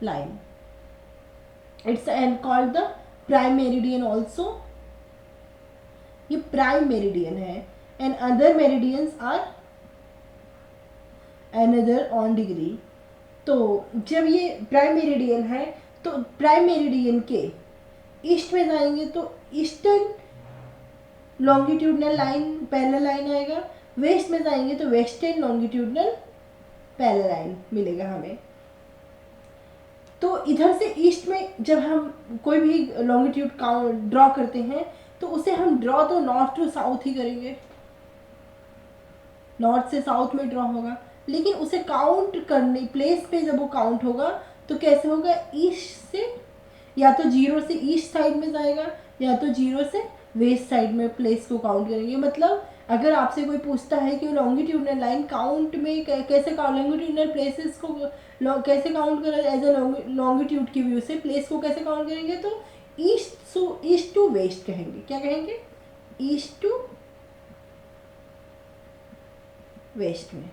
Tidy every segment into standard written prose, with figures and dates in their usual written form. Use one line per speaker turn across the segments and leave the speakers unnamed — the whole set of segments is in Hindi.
line. It's and called the prime meridian also. ये प्राइम मेरिडियन है and other meridians are another on degree. तो जब ये प्राइम मेरिडियन है तो प्राइम मेरिडियन के ईस्ट में जाएंगे तो eastern longitudinal line parallel line आएगा. वेस्ट में जाएंगे तो वेस्टर्न लॉन्गिट्यूडनल पैरेलल लाइन मिलेगा हमें. तो इधर से ईस्ट में जब हम कोई भी लॉन्गिट्यूड ड्रॉ करते हैं तो उसे हम ड्रॉ तो नॉर्थ टू साउथ ही करेंगे, नॉर्थ से साउथ में ड्रॉ होगा. लेकिन उसे काउंट करने प्लेस पे जब वो काउंट होगा तो कैसे होगा, ईस्ट से या तो जीरो से ईस्ट साइड में जाएगा या तो जीरो से वेस्ट साइड में प्लेस को काउंट करेंगे. मतलब अगर आपसे कोई पूछता है कि लॉन्गिट्यूडनल लाइन काउंट में कैसे लॉन्गिट्यूडनल प्लेसेस को कैसे काउंट करें एज ए लॉन्गिट्यूड की व्यू से प्लेस को कैसे काउंट करेंगे, तो ईस्ट टू वेस्ट कहेंगे. क्या कहेंगे, ईस्ट टू वेस्ट में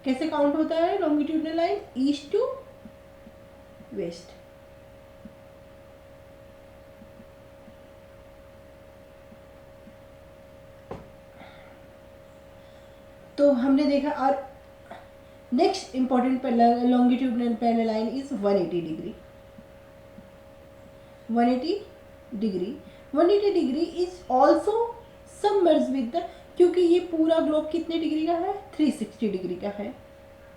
कैसे काउंट होता है longitudinal line, east to west. तो हमने देखा. और next important longitudinal parallel line is 180 degree. 180 degree is also submerge with the, क्योंकि ये पूरा ग्लोब कितने डिग्री का है, 360 डिग्री का है.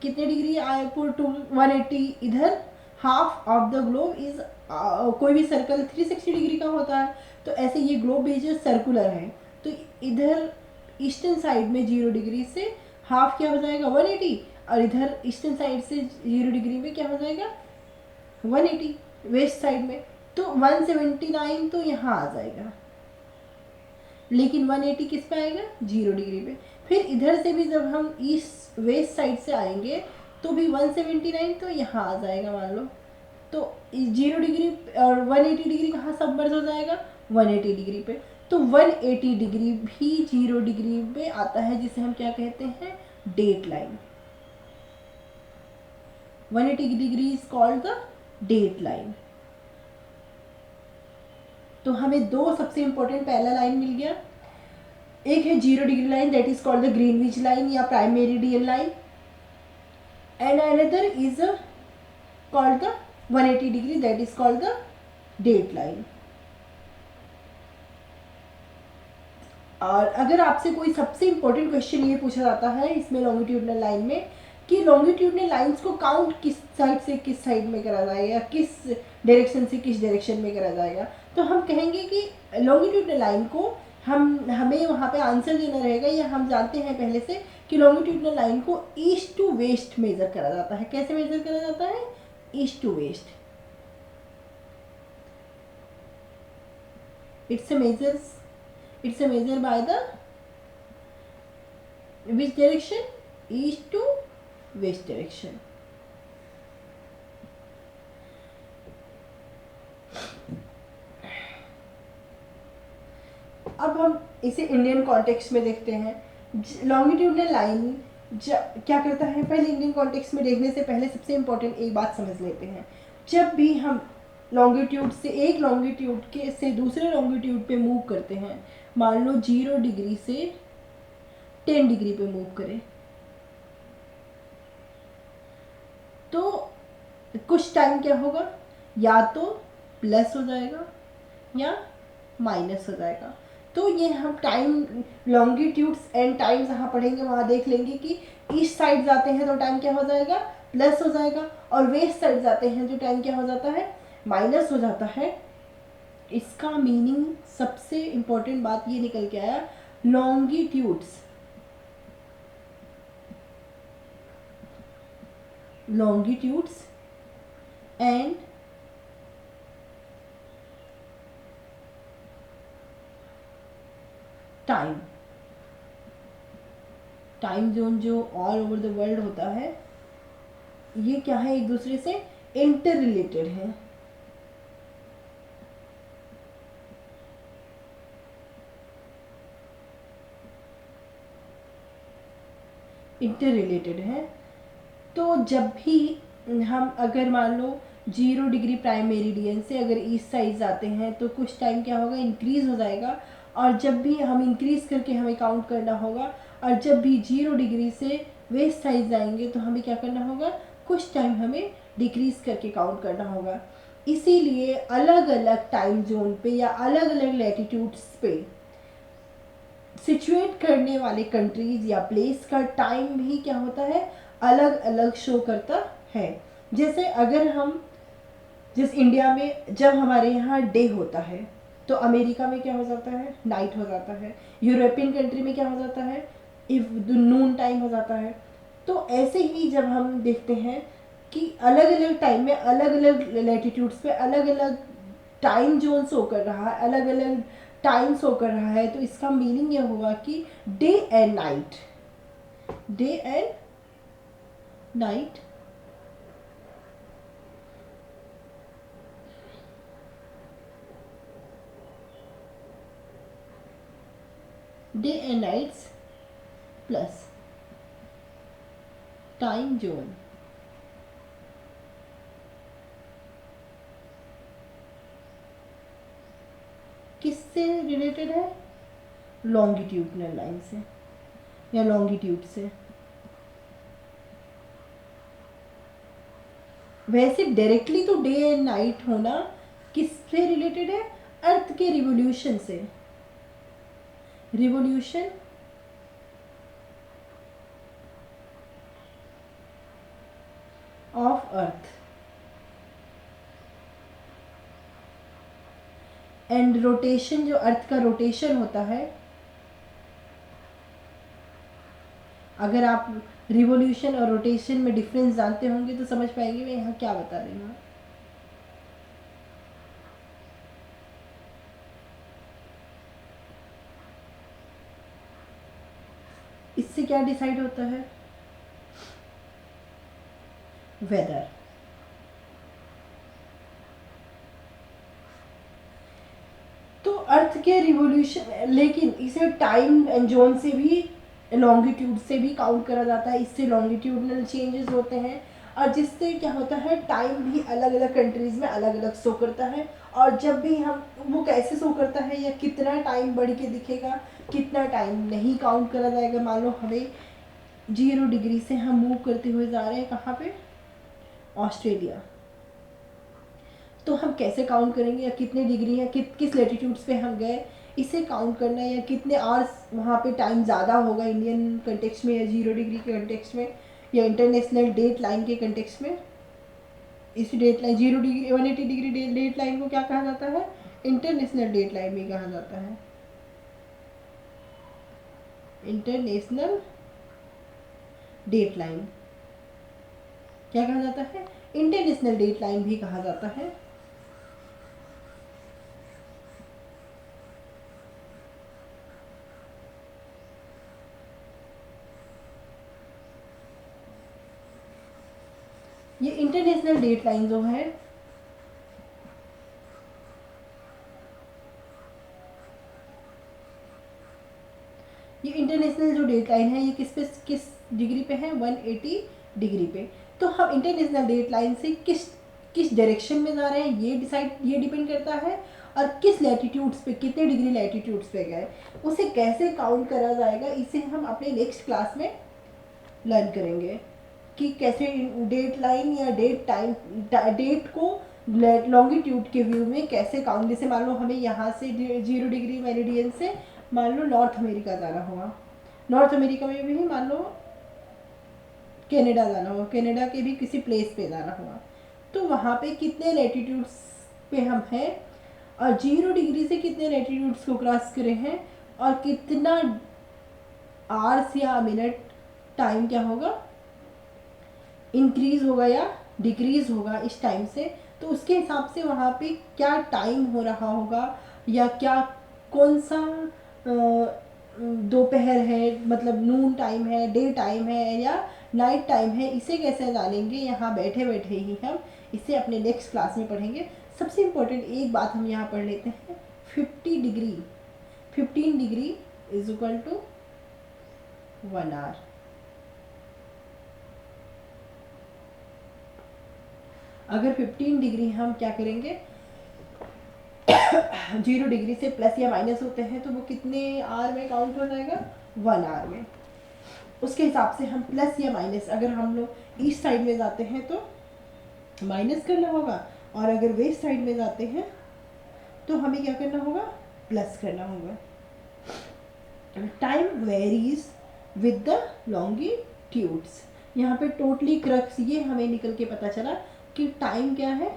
कितने डिग्री आए टू 180, इधर half of the globe is कोई भी सर्कल 360 डिग्री का होता है. तो ऐसे ये ग्लोब भी जो सर्कुलर है तो इधर ईस्टर्न साइड में 0 डिग्री से हाफ क्या हो जाएगा 180, और इधर ईस्टर्न साइड से 0 डिग्री में क्या हो जाएगा 180 वेस्ट साइड में. तो 179 तो यहाँ आ जाएगा, लेकिन 180 किस पे आएगा 0 डिग्री पे. फिर इधर से भी जब हम ईस्ट वेस्ट साइड से आएंगे तो भी 179 तो यहाँ आ जाएगा मान लो. तो 0 डिग्री और 180 डिग्री कहाँ सबमर्ज हो जाएगा 180 डिग्री पे. तो 180 डिग्री भी 0 डिग्री पे आता है, जिसे हम क्या कहते हैं date line. 180 degree is called the date line. तो हमें दो सबसे इंपॉर्टेंट पैरेलल लाइन मिल गया. एक है 0 degree line that is called the Greenwich line या prime meridian line, and another is called the 180 degree that is called the date line. और अगर आपसे कोई सबसे इंपॉर्टेंट क्वेश्चन ये पूछा जाता है इसमें लॉन्गिट्यूडनल लाइन में कि लॉन्गिट्यूडनल लाइंस को काउंट किस साइड से किस साइड में करा जाएगा, किस डायरेक्शन से किस डायरेक्शन में करा जाएगा, तो हम कहेंगे कि लॉन्गिट्यूडनल लाइन को हमें वहाँ पे आंसर देना रहेगा, या हम जानते हैं पहले से कि लॉन्गिट्यूडनल लाइन को ईस्ट टू वेस्ट मेजर करा जाता है. कैसे मेजर करा जाता है, east to west. It's a measure by the which direction, east to west direction. अब हम इसे इंडियन कॉन्टेक्स्ट में देखते हैं. लॉन्गिट्यूडनल लाइन क्या करता है, पहले इंडियन कॉन्टेक्स्ट में देखने से पहले सबसे इंपॉर्टेंट एक बात समझ लेते हैं. जब भी हम लॉन्गिट्यूड से एक लॉन्गिट्यूड के से दूसरे लॉन्गिट्यूड पे मूव करते हैं, मान लो 0 डिग्री से 10 डिग्री पे मूव करें, तो कुछ टाइम क्या होगा, या तो प्लस हो जाएगा या माइनस हो जाएगा. तो ये हम टाइम लॉन्गिट्यूड्स एंड टाइम जहाँ पढ़ेंगे वहाँ देख लेंगे कि ईस्ट साइड जाते हैं तो टाइम क्या हो जाएगा प्लस हो जाएगा, और वेस्ट साइड जाते हैं जो टाइम क्या हो जाता है माइनस हो जाता है. इसका मीनिंग सबसे इंपॉर्टेंट बात ये निकल के आया, लॉन्गिट्यूड्स एंड टाइम जोन जो ऑल ओवर द वर्ल्ड होता है, ये क्या है, एक दूसरे से इंटर रिलेटेड है. तो जब भी हम अगर मान लो 0 डिग्री प्राइम मेरिडियन से अगर ईस्ट साइड जाते हैं तो कुछ टाइम क्या होगा, इंक्रीज हो जाएगा। और जब भी हम इंक्रीज करके हमें काउंट करना होगा, और जब भी 0 डिग्री से वेस्ट साइड जाएंगे तो हमें क्या करना होगा, कुछ टाइम हमें डिक्रीज करके काउंट करना होगा। इसीलिए अलग अलग टाइम जोन पे या अलग अलग लैटिट्यूड्स पे सिचुएट करने वाले कंट्रीज या प्लेस का टाइम भी क्या होता है, अलग अलग शो करता है। जैसे अगर हम जिस इंडिया में जब हमारे यहाँ डे होता है तो अमेरिका में क्या हो जाता है, नाइट हो जाता है। यूरोपियन कंट्री में क्या हो जाता है, इफ नून टाइम हो जाता है। तो ऐसे ही जब हम देखते हैं कि अलग अलग टाइम में अलग अलग लैटिट्यूड्स पे अलग अलग टाइम जोन शो कर रहा है, अलग अलग टाइम शो कर रहा है, तो इसका मीनिंग यह हुआ कि day and night, day and night day and nights plus time zone किससे रिलेटेड है, लॉन्गिट्यूडनल लाइन से या लॉन्गिट्यूड से। वैसे डायरेक्टली तो डे एंड नाइट होना किससे रिलेटेड है, अर्थ के रिवोल्यूशन से, revolution of earth. And rotation, जो अर्थ का रोटेशन होता है, अगर आप रिवोल्यूशन और रोटेशन में डिफरेंस जानते होंगे तो समझ पाएंगे मैं यहाँ क्या बता रही हूँ। इससे क्या डिसाइड होता है, वेदर। तो अर्थ के रिवोल्यूशन, लेकिन इसे टाइम एंड जोन से भी, लॉन्गिट्यूड से भी काउंट करा जाता है। इससे लॉन्गिट्यूडनल चेंजेस होते हैं और जिससे क्या होता है, टाइम भी अलग अलग कंट्रीज में अलग अलग शो करता है। और जब भी हम, वो कैसे शो करता है या कितना टाइम बढ़ के दिखेगा, कितना टाइम नहीं काउंट करा जाएगा। मान लो हमें 0 डिग्री से हम मूव करते हुए जा रहे हैं कहाँ पे, ऑस्ट्रेलिया। तो हम कैसे काउंट करेंगे, या कितने डिग्री है, किस लेटीट्यूड्स पे हम गए, इसे काउंट करना है। या कितने आवर्स वहाँ पे टाइम ज़्यादा होगा इंडियन कंटेक्स्ट में, या 0 डिग्री के कंटेक्स्ट में, या इंटरनेशनल डेट लाइन के कंटेक्स्ट में। इस date line 0 degree 180 degree date line को क्या कहा जाता है, इंटरनेशनल डेट लाइन भी कहा जाता है। इंटरनेशनल डेट लाइन क्या कहा जाता है, इंटरनेशनल डेट लाइन भी कहा जाता है। ये इंटरनेशनल डेट लाइन जो है, ये इंटरनेशनल जो डेट लाइन है, ये किस डिग्री पे है, 180 डिग्री पे। तो हम इंटरनेशनल डेट लाइन से किस किस डायरेक्शन में जा रहे हैं, ये डिपेंड करता है। और किस लैटिट्यूड्स पे, कितने डिग्री लैटिट्यूड्स पे गए, उसे कैसे काउंट करा जाएगा, इसे हम अपने नेक्स्ट क्लास में लर्न करेंगे कि कैसे डेट लाइन या डेट को लॉन्गिट्यूड के व्यू में कैसे काउंट। जैसे मान लो हमें यहाँ से 0 डिग्री मेरिडियन से मान लो नॉर्थ अमेरिका जाना होगा, नॉर्थ अमेरिका में भी मान लो कनाडा जाना होगा, कनाडा के भी किसी प्लेस पे जाना होगा। तो वहाँ पे कितने लैटिट्यूड्स पे हम हैं, और 0 डिग्री से कितने लैटिट्यूड्स को क्रॉस करे हैं, और कितना आवर्स या मिनट टाइम क्या होगा, इंक्रीज होगा या डिक्रीज होगा इस टाइम से। तो उसके हिसाब से वहाँ पे क्या टाइम हो रहा होगा, या क्या कौन सा दोपहर है, मतलब नून टाइम है, डे टाइम है, या नाइट टाइम है, इसे कैसे जानेंगे, यहाँ बैठे बैठे ही हम इसे अपने नेक्स्ट क्लास में पढ़ेंगे। सबसे इम्पोर्टेंट एक बात हम यहाँ पढ़ लेते हैं, 50 degree 15 degree is equal to 1 hour. अगर 15 डिग्री हम क्या करेंगे 0 डिग्री से प्लस या माइनस होते हैं तो वो कितने आवर में काउंट हो जाएगा, 1 आवर में। उसके हिसाब से हम प्लस या माइनस, अगर हम लोग ईस्ट साइड में जाते हैं तो माइनस करना होगा, और अगर वेस्ट साइड में जाते हैं तो हमें क्या करना होगा, प्लस करना होगा। Time varies with the longitudes. यहाँ पे टोटली क्रक्स ये हमें निकल के पता चला कि टाइम क्या है,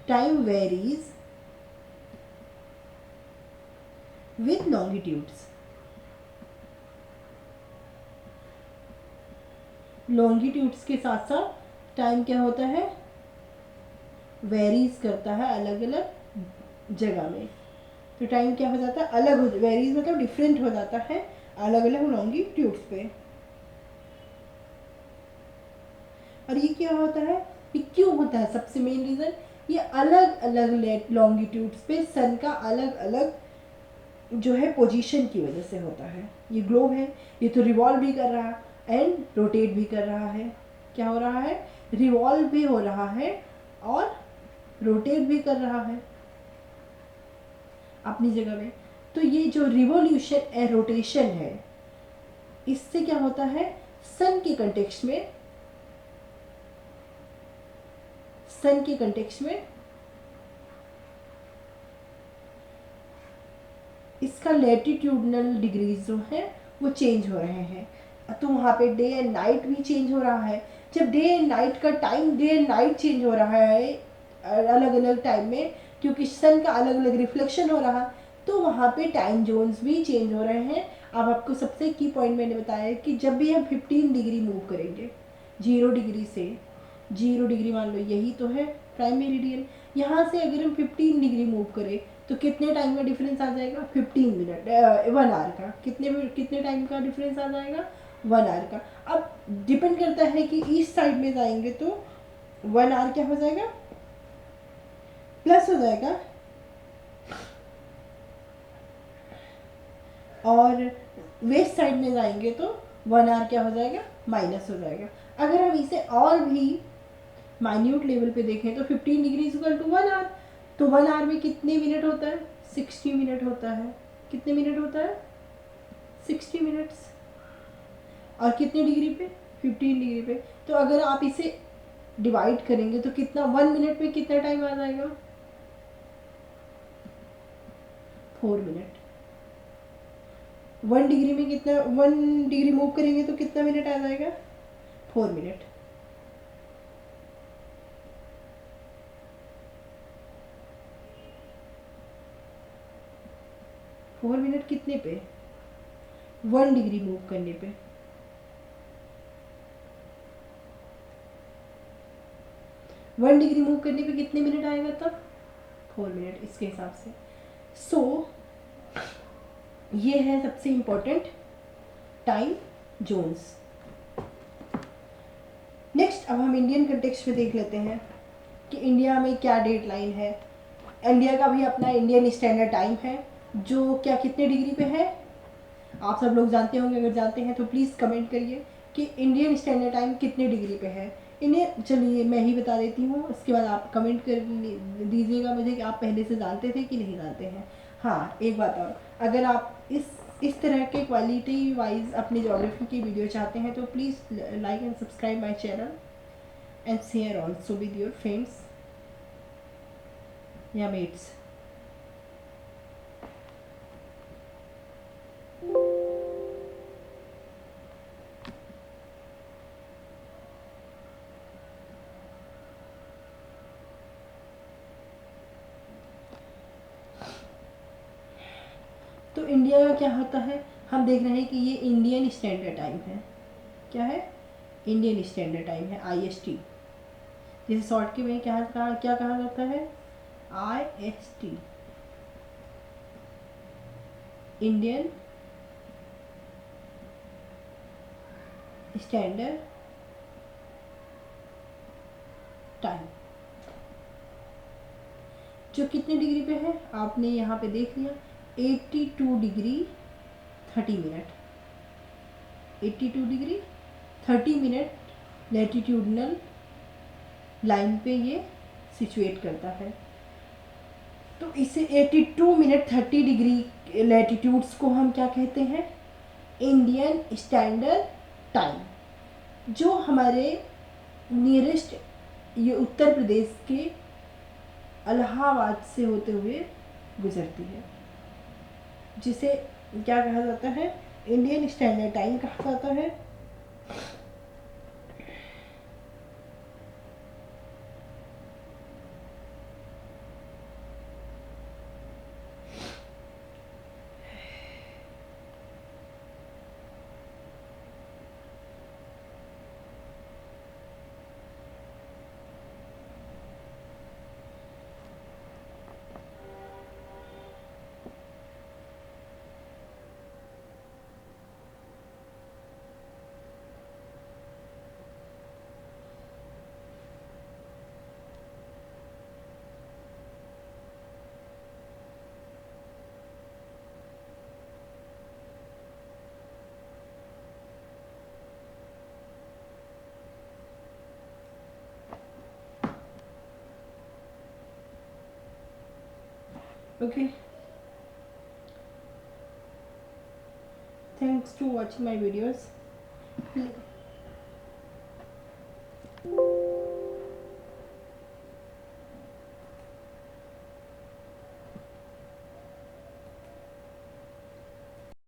time varies with longitudes. Longitudes के साथ साथ टाइम क्या होता है, वेरीज करता है अलग अलग जगह में। तो टाइम क्या हो जाता है, अलग हो, वेरीज मतलब डिफरेंट हो जाता है अलग अलग लॉन्गिट्यूड्स पे। और ये क्या होता है, ये क्यों होता है, सबसे मेन रीज़न ये अलग अलग लॉन्गिट्यूड्स पे सन का अलग अलग जो है पोजीशन की वजह से होता है। ये ग्लोब है, ये तो रिवॉल्व भी कर रहा है एंड रोटेट भी कर रहा है। क्या हो रहा है, रिवॉल्व भी हो रहा है और रोटेट भी कर रहा है अपनी जगह में। तो ये जो रिवॉल्यूशन एंड रोटेशन है, इससे क्या होता है, सन के कंटेक्स्ट में, सन के कंटेक्स्ट में इसका लैटिट्यूडनल डिग्रीज जो है वो चेंज हो रहे हैं। तो वहाँ पे डे एंड नाइट भी चेंज हो रहा है। जब डे एंड नाइट का time, day and night change हो रहा है अलग अलग टाइम में, क्योंकि सन का अलग अलग रिफ्लेक्शन हो रहा, तो वहाँ पे टाइम जोन्स भी चेंज हो रहे हैं। अब आपको सबसे की पॉइंट मैंने बताया कि जब भी हम 15 डिग्री मूव करेंगे 0 डिग्री से, 0 डिग्री मान लो यही तो है प्राइम मेरिडियन, यहाँ से अगर हम 15 डिग्री मूव करें तो कितने टाइम का डिफरेंस आ जाएगा, 15 मिनट, 1 आवर का। कितने टाइम का डिफरेंस आ जाएगा, 1 आवर का। अब डिपेंड करता है कि ईस्ट साइड में जाएंगे तो 1 आवर क्या हो जाएगा, प्लस हो जाएगा, और वेस्ट साइड में जाएंगे तो 1 आवर क्या हो जाएगा, माइनस हो जाएगा। अगर हम इसे और भी माइन्यूट लेवल पे देखें तो 15 डिग्री इक्वल टू 1 आवर, तो 1 आवर में कितने मिनट होता है, 60 मिनट होता है। कितने मिनट होता है, 60 मिनट्स। और कितने डिग्री पे, 15 डिग्री पे। तो अगर आप इसे डिवाइड करेंगे तो कितना, 1 मिनट में कितना टाइम आ जाएगा, 4 मिनट। 1 डिग्री में कितना, 1 डिग्री मूव करेंगे तो कितना मिनट आ जाएगा, 4 मिनट। फोर मिनट कितने पे, 1 डिग्री मूव करने पे। वन डिग्री मूव करने पे कितने मिनट आएगा तब, 4 मिनट इसके हिसाब से। सो ये है सबसे इम्पोर्टेंट टाइम जोन्स। नेक्स्ट अब हम इंडियन कंटेक्स्ट में देख लेते हैं कि इंडिया में क्या डेट लाइन है। इंडिया का भी अपना इंडियन स्टैंडर्ड टाइम है जो क्या कितने डिग्री पे है, आप सब लोग जानते होंगे। अगर जानते हैं तो प्लीज़ कमेंट करिए कि इंडियन स्टैंडर्ड टाइम कितने डिग्री पे है। इन्हें चलिए मैं ही बता देती हूँ, उसके बाद आप कमेंट कर दीजिएगा मुझे कि आप पहले से जानते थे कि नहीं जानते हैं। हाँ एक बात और, अगर आप इस तरह के क्वालिटी वाइज अपनी ज्योग्राफी की वीडियो चाहते हैं तो please like and subscribe my channel and share also with your friends या मेट्स। तो इंडिया का क्या होता है, हम देख रहे हैं कि ये इंडियन स्टैंडर्ड टाइम है। क्या है, इंडियन स्टैंडर्ड टाइम है, IST। जैसे शॉर्ट के में क्या कहा जाता है, IST, इंडियन स्टैंडर्ड टाइम। जो कितने डिग्री पे है आपने यहाँ पे देख लिया, 82 degree 30 minute, 82 degree 30 minute latitudinal line पे ये सिचुएट करता है। तो इसे 82 मिनट 30 डिग्री लैटिट्यूड्स को हम क्या कहते हैं, इंडियन स्टैंडर्ड टाइम। जो हमारे नियरेस्ट ये उत्तर प्रदेश के इलाहाबाद से होते हुए गुजरती है, जिसे क्या कहा जाता है, इंडियन स्टैंडर्ड टाइम कहा जाता है। Okay, thanks to watching my videos.